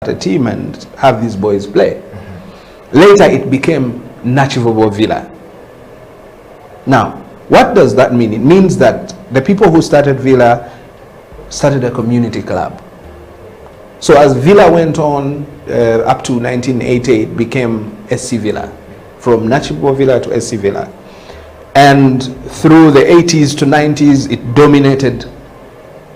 a team and have these boys play. Later, it became Nachivobo Villa. Now, what does that mean? It means that the people who started Villa started a community club. So as Villa went on up to 1988, it became SC Villa, from Nachivobo Villa to SC Villa. And through the 80s to 90s, it dominated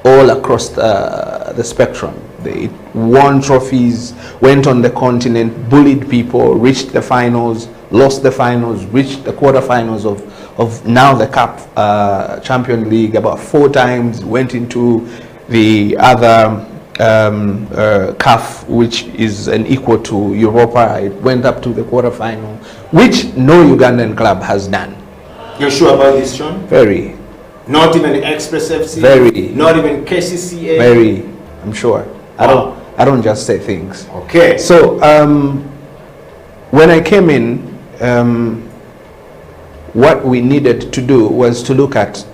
all across the spectrum. It won trophies, went on the continent, bullied people, reached the finals, lost the finals, reached the quarterfinals of now the CAF Champion League about 4 times, went into the other CAF, which is an equal to Europa. It went up to the quarterfinal, which no Ugandan club has done. You're sure about this, Sean? Very. Not even Express FC? Very. Not even KCCA? Very, I'm sure. Wow. I don't just say things. Okay. So when I came in, what we needed to do was to look at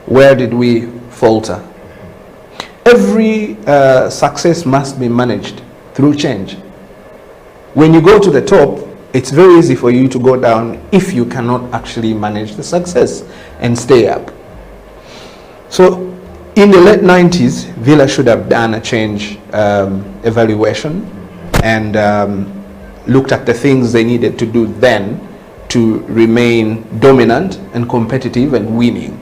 where did we falter. Every success must be managed through change. When you go to the top, it's very easy for you to go down if you cannot actually manage the success and stay up. So in the late 90s, Villa should have done a change evaluation and looked at the things they needed to do then to remain dominant and competitive and winning.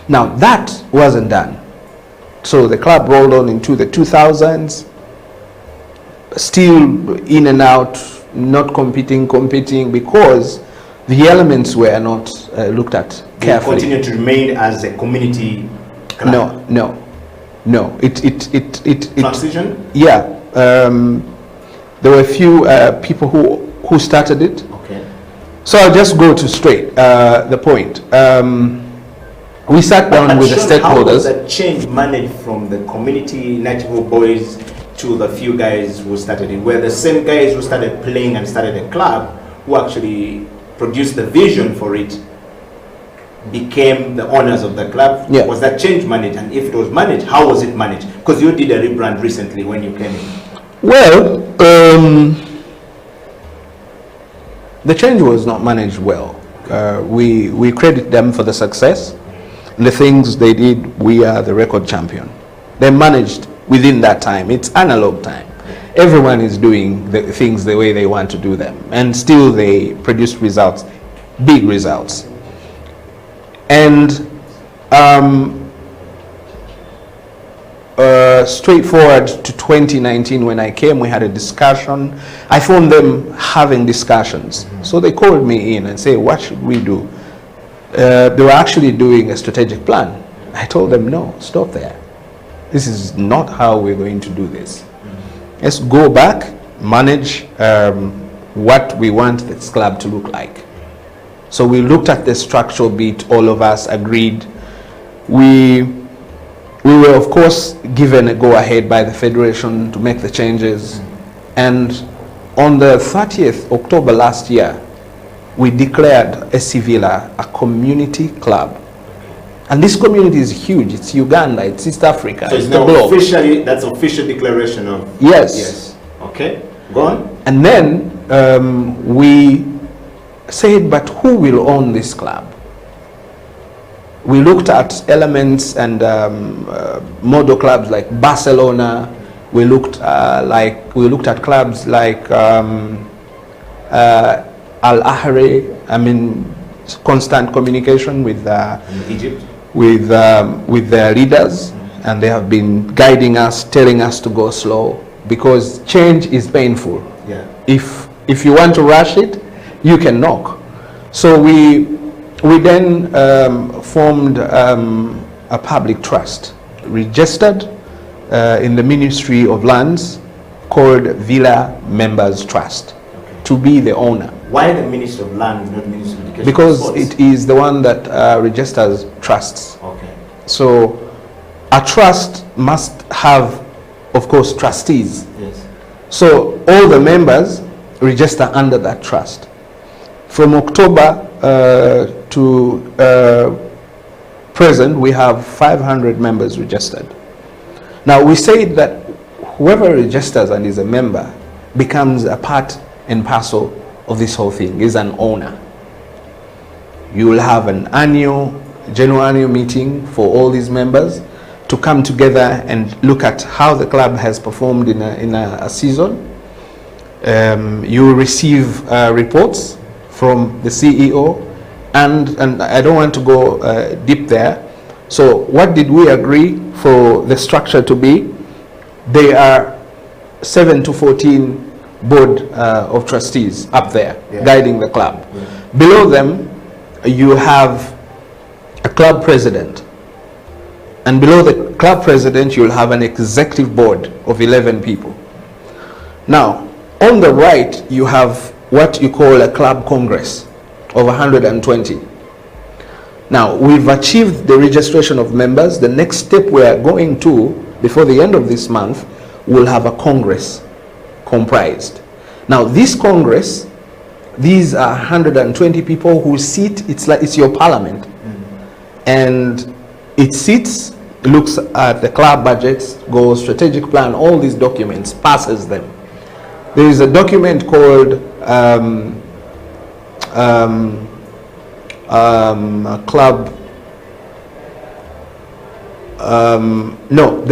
Now that wasn't done. So the club rolled on into the 2000s, still in and out, not competing because the elements were not looked at carefully. They continue to remain as a community club? No. Transition? Yeah. There were a few people who started it. Okay. So I'll just go to straight the point. We sat down with the stakeholders. How was that change managed from the community Nachivobo boys to the few guys who started it? Were the same guys who started playing and started a club who actually produced the vision for it became the owners of the club? Yeah. Was that change managed? And if it was managed, how was it managed? Because you did a rebrand recently when you came in. Well, the change was not managed well. We credit them for the success. The things they did, we are the record champion. They managed within that time. It's analog time. Everyone is doing the things the way they want to do them. And still they produce results, big results. And straightforward to 2019, when I came, we had a discussion. I found them having discussions. So they called me in and say, what should we do? They were actually doing a strategic plan. I told them, no, stop there. This is not how we're going to do this. Let's go back, manage what we want this club to look like. So we looked at the structural bit, all of us agreed. We were, of course, given a go-ahead by the Federation to make the changes. And on the 30th October last year, we declared SC Villa a community club. And this community is huge. It's Uganda, it's East Africa, so it's it's the globe. Officially, that's official declaration of... Yes. Yes. Okay, go on. And then we said, but who will own this club? We looked at elements and model clubs like Barcelona. We looked at clubs like Al Ahly. I mean, constant communication with Egypt, with their leaders, and they have been guiding us, telling us to go slow because change is painful. Yeah. If you want to rush it, you can knock. So we then formed a public trust, registered in the Ministry of Lands, called Villa Members Trust, to be the owner. Why the Ministry of Lands, not Ministry of Education? Because it is the one that registers trusts. Okay. So a trust must have, of course, trustees. Yes. So all the members register under that trust. From October to present, we have 500 members registered. Now we say that whoever registers and is a member becomes a part and parcel of this whole thing, is an owner. You will have an general annual meeting for all these members to come together and look at how the club has performed in a season. You will receive reports from the CEO, and I don't want to go deep there. So what did we agree for the structure to be? There are 7 to 14 board of trustees up there, yeah, guiding the club. Yeah. Below them, you have a club president. And below the club president, you'll have an executive board of 11 people. Now, on the right, you have what you call a club congress of 120. Now, we've achieved the registration of members. The next step we are going to, before the end of this month, we'll have a congress comprised. Now, this congress, these are 120 people who sit, it's your parliament. And it sits, looks at the club budgets, goals, strategic plan, all these documents, passes them. There is a document called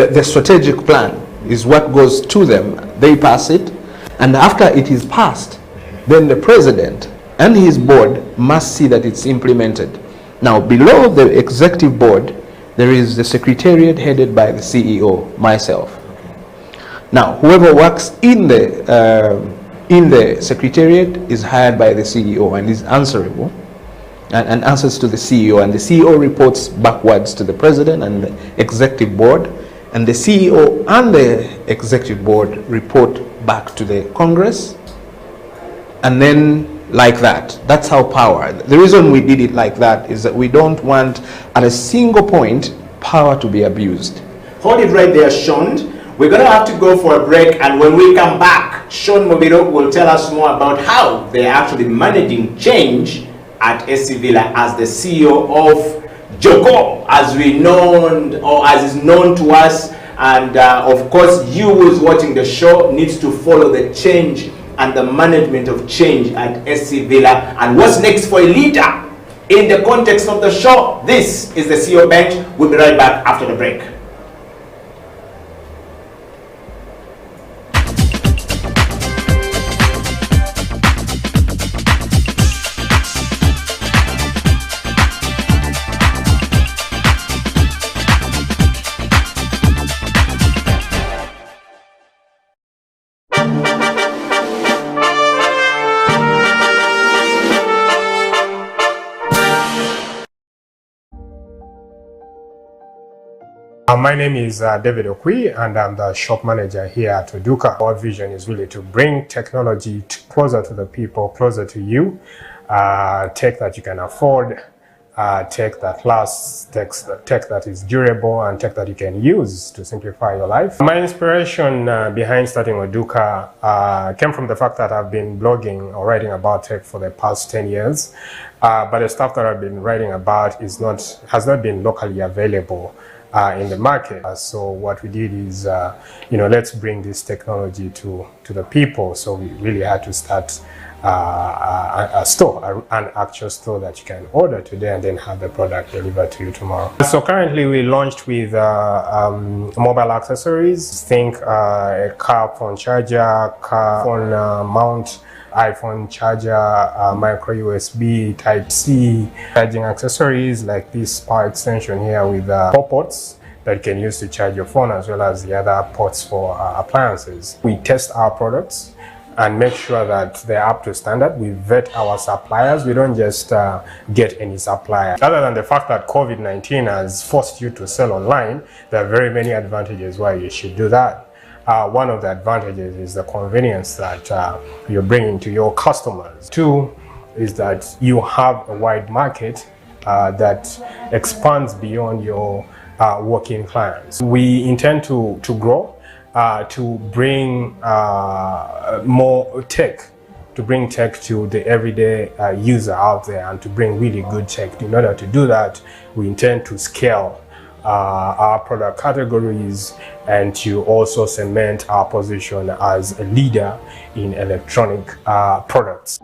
the strategic plan is what goes to them. They pass it, and after it is passed, then the president and his board must see that it's implemented. Now, below the executive board, there is the secretariat headed by the CEO, myself. Now, whoever works in the secretariat is hired by the CEO and is answerable and answers to the CEO, and the CEO reports backwards to the president and the executive board, and the CEO and the executive board report back to the Congress, and then like that. That's how power. The reason we did it like that is that we don't want at a single point power to be abused. Hold it right there, Sean. We're going to have to go for a break, and when we come back, Sean Mobiro will tell us more about how they're actually managing change at SC Villa as the CEO of Joko, as we known, or as is known to us. And of course, you who's watching the show needs to follow the change and the management of change at SC Villa, and what's next for a leader in the context of the show. This is the CEO Bench. We'll be right back after the break. My name is David Okwi, and I'm the shop manager here at Oduka. Our vision is really to bring technology closer to the people, closer to you, tech that you can afford, tech that lasts, tech that is durable, and tech that you can use to simplify your life. My inspiration behind starting Oduka came from the fact that I've been blogging or writing about tech for the past 10 years, but the stuff that I've been writing about has not been locally available in the market. So what we did is, let's bring this technology to the people. So we really had to start a store, an actual store that you can order today and then have the product delivered to you tomorrow. So currently we launched with mobile accessories. Think a car phone charger, car phone mount, iPhone charger, micro USB, Type-C, charging accessories like this power extension here with 4 ports that you can use to charge your phone, as well as the other ports for appliances. We test our products and make sure that they're up to standard. We vet our suppliers. We don't just get any supplier. Other than the fact that COVID-19 has forced you to sell online, there are very many advantages why you should do that. One of the advantages is the convenience that you're bringing to your customers. 2 is that you have a wide market that expands beyond your working clients. We intend to grow, to bring more tech, to bring tech to the everyday user out there, and to bring really good tech. In order to do that, we intend to scale our product categories, and to also cement our position as a leader in electronic products.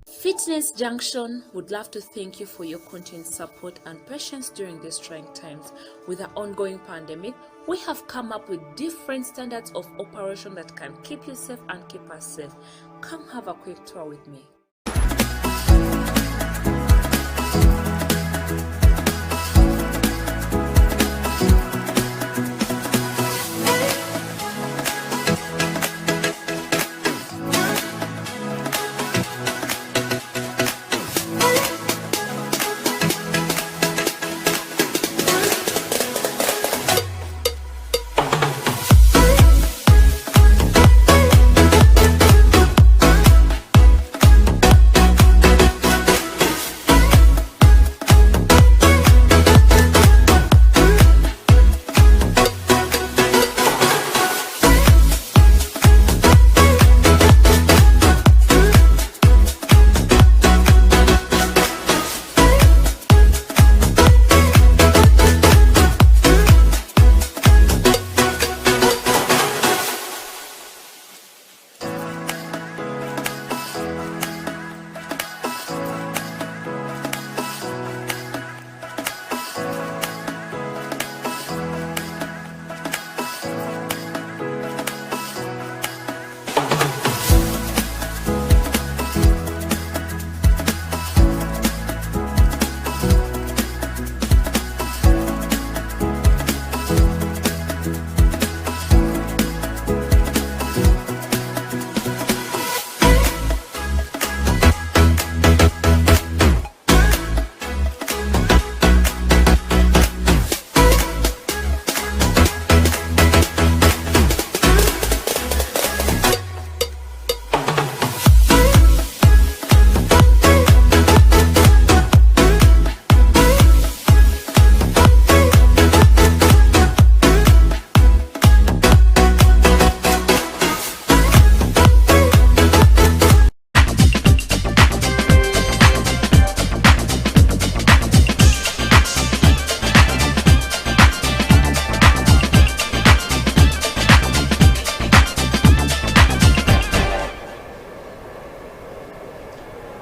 Fitness Junction would love to thank you for your continued support and patience during these trying times. With the ongoing pandemic, we have come up with different standards of operation that can keep you safe and keep us safe. Come have a quick tour with me.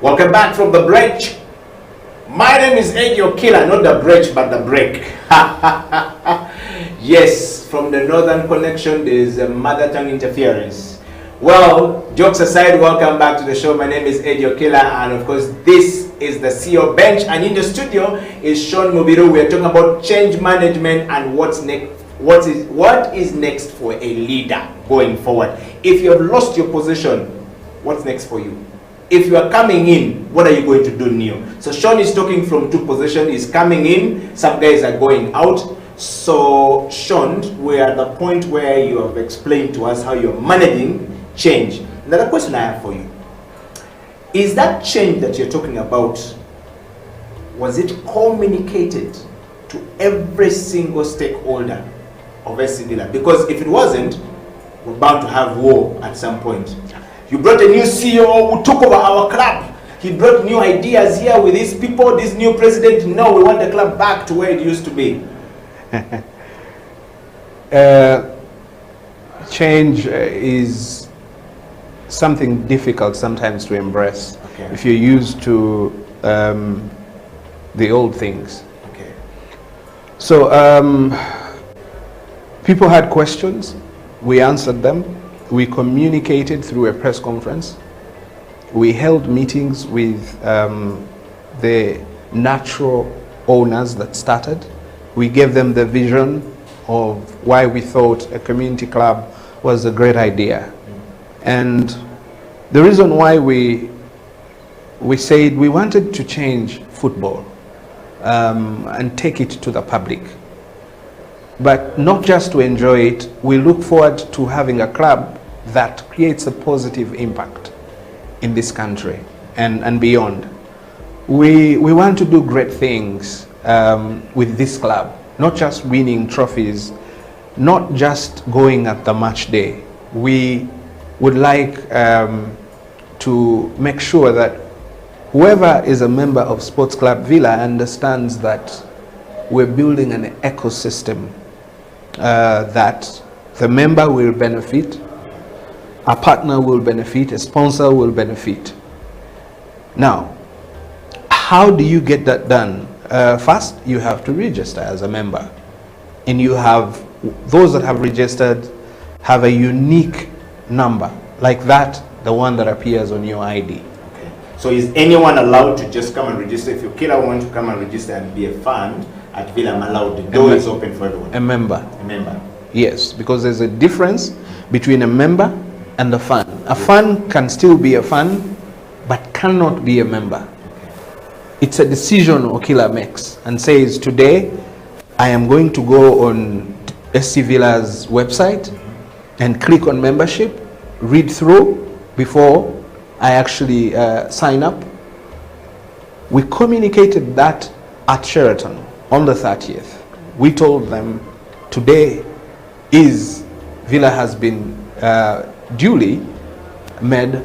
Welcome back from the break. My name is Eddie Okila, not the break, but the break. Yes, from the Northern Connection, there is a mother tongue interference. Well, jokes aside, welcome back to the show. My name is Eddie Okila, and of course, this is the CEO Bench. And in the studio is Sean Mubiru. We are talking about change management and what's next. What is next for a leader going forward? If you have lost your position, what's next for you? If you are coming in, what are you going to do new? So Sean is talking from two positions. He's coming in, some guys are going out. So Sean, we're at the point where you have explained to us how you're managing change. Another question I have for you. Is that change that you're talking about, was it communicated to every single stakeholder of SC Villa? Because if it wasn't, we're bound to have war at some point. You brought a new CEO who took over our club. He brought new ideas here with these people, this new president. No, we want the club back to where it used to be. Change is something difficult sometimes to embrace if you're used to the old things. Okay. So people had questions, we answered them. We communicated through a press conference. We held meetings with the natural owners that started. We gave them the vision of why we thought a community club was a great idea. And the reason why we said we wanted to change football and take it to the public. But not just to enjoy it, we look forward to having a club that creates a positive impact in this country and beyond. We want to do great things with this club, not just winning trophies not just going at the match day. We would like to make sure that whoever is a member of Sports Club Villa understands that we're building an ecosystem that the member will benefit, a partner will benefit, a sponsor will benefit. Now, how do you get that done? First, you have to register as a member. And you have, those that have registered have a unique number, like that, the one that appears on your ID. Okay. So is anyone allowed to just come and register? If your killer wants to come and register and be a fan at Villa, I'm allowed. The door is open for everyone. A member. A member. Yes, because there's a difference between a member and a fan. A fan can still be a fan, but cannot be a member. It's a decision Okila makes and says, today I am going to go on SC Villa's website and click on membership, read through before I actually sign up. We communicated that at Sheraton on the 30th. We told them today Villa has been duly made